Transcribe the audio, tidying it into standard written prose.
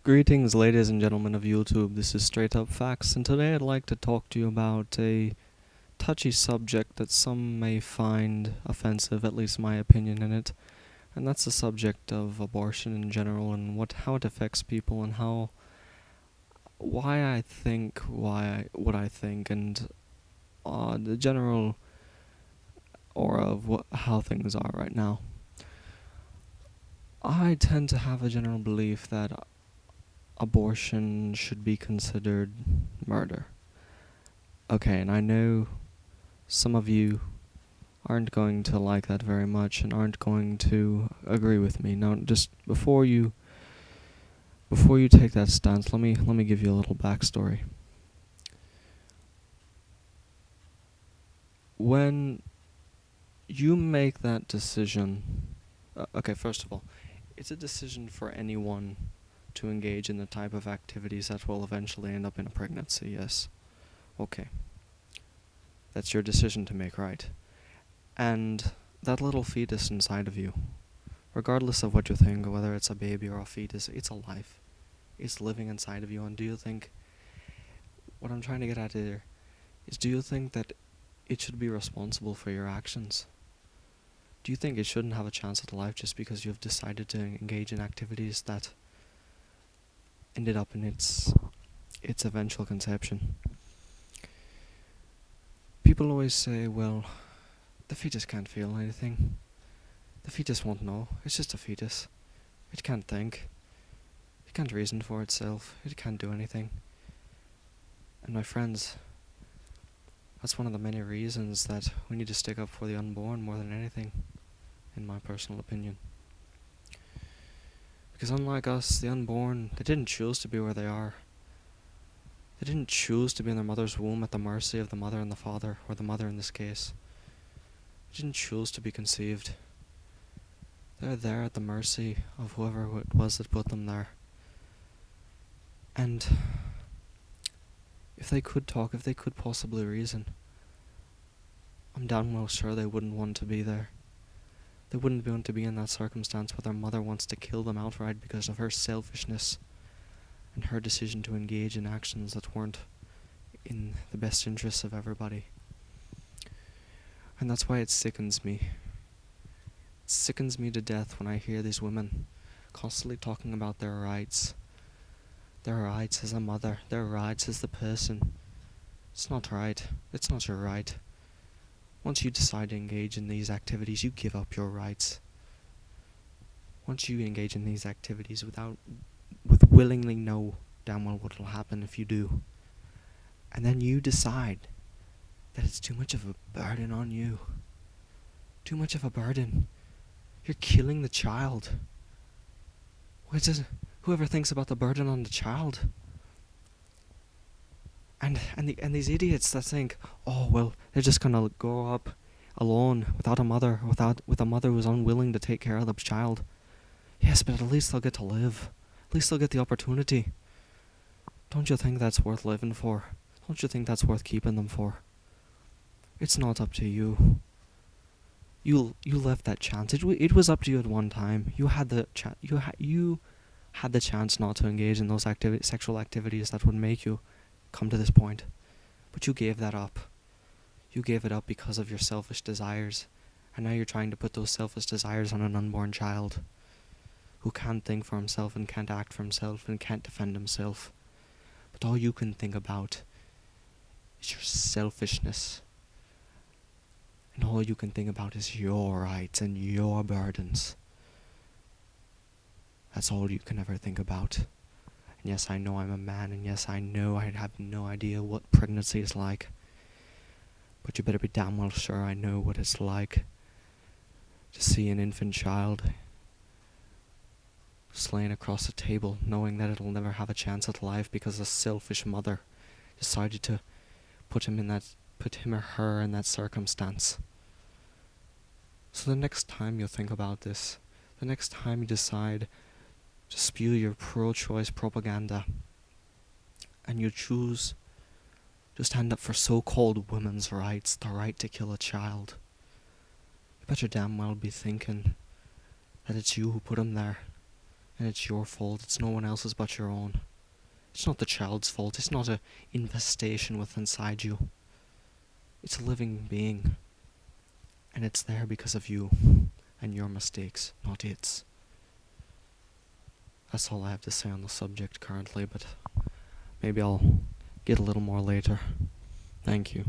Greetings, ladies and gentlemen of YouTube. This is Straight Up Facts, and today I'd like to talk to you about a touchy subject that some may find offensive, at least my opinion in it, and that's the subject of abortion in general and how it affects people and why I think what I think and the general aura of how things are right now. I tend to have a general belief that abortion should be considered murder. Okay, and I know some of you aren't going to like that very much and aren't going to agree with me. Now, just before you take that stance, let me give you a little backstory. When you make that decision, okay, first of all, it's a decision for anyone to engage in the type of activities that will eventually end up in a pregnancy, yes. Okay. That's your decision to make, right? And that little fetus inside of you, regardless of what you think, whether it's a baby or a fetus, it's alive. It's living inside of you, and do you think, what I'm trying to get at here, is do you think that it should be responsible for your actions? Do you think it shouldn't have a chance at life just because you've decided to engage in activities that ended up in its eventual conception? People always say, well, the fetus can't feel anything. The fetus won't know. It's just a fetus. It can't think. It can't reason for itself. It can't do anything. And my friends, that's one of the many reasons that we need to stick up for the unborn more than anything, in my personal opinion. Because unlike us, the unborn, they didn't choose to be where they are. They didn't choose to be in their mother's womb at the mercy of the mother and the father, or the mother in this case. They didn't choose to be conceived. They're there at the mercy of whoever it was that put them there. And if they could talk, if they could possibly reason, I'm damn well sure they wouldn't want to be there. They wouldn't want to be in that circumstance where their mother wants to kill them outright because of her selfishness and her decision to engage in actions that weren't in the best interests of everybody. And that's why it sickens me. It sickens me to death when I hear these women constantly talking about their rights. Their rights as a mother, their rights as the person. It's not right. It's not your right. Once you decide to engage in these activities, you give up your rights. Once you engage in these activities with willingly know damn well what will happen if you do, and then you decide that it's too much of a burden on you. Too much of a burden. You're killing the child. Whoever thinks about the burden on the child? And these idiots that think, oh well, they're just gonna grow up alone without a mother, with a mother who's unwilling to take care of the child. Yes, but at least they'll get to live. At least they'll get the opportunity. Don't you think that's worth living for? Don't you think that's worth keeping them for? It's not up to you. You left that chance. It was up to you at one time. You had the you had the chance not to engage in those sexual activities that would make you come to this point. But you gave that up. You gave it up because of your selfish desires. And now you're trying to put those selfish desires on an unborn child who can't think for himself and can't act for himself and can't defend himself. But all you can think about is your selfishness. And all you can think about is your rights and your burdens. That's all you can ever think about. And yes, I know I'm a man, and yes, I know I have no idea what pregnancy is like. But you better be damn well sure I know what it's like to see an infant child slain across a table, knowing that it'll never have a chance at life because a selfish mother decided to put him or her in that circumstance. So the next time you think about this, the next time you decide to spew your pro-choice propaganda, and you choose to stand up for so-called women's rights, the right to kill a child, you better damn well be thinking that it's you who put him there, And it's your fault. It's no one else's but your own. It's not the child's fault. It's not a infestation within inside you. It's a living being. And it's there because of you and your mistakes, not its. That's all I have to say on the subject currently, but maybe I'll get a little more later. Thank you.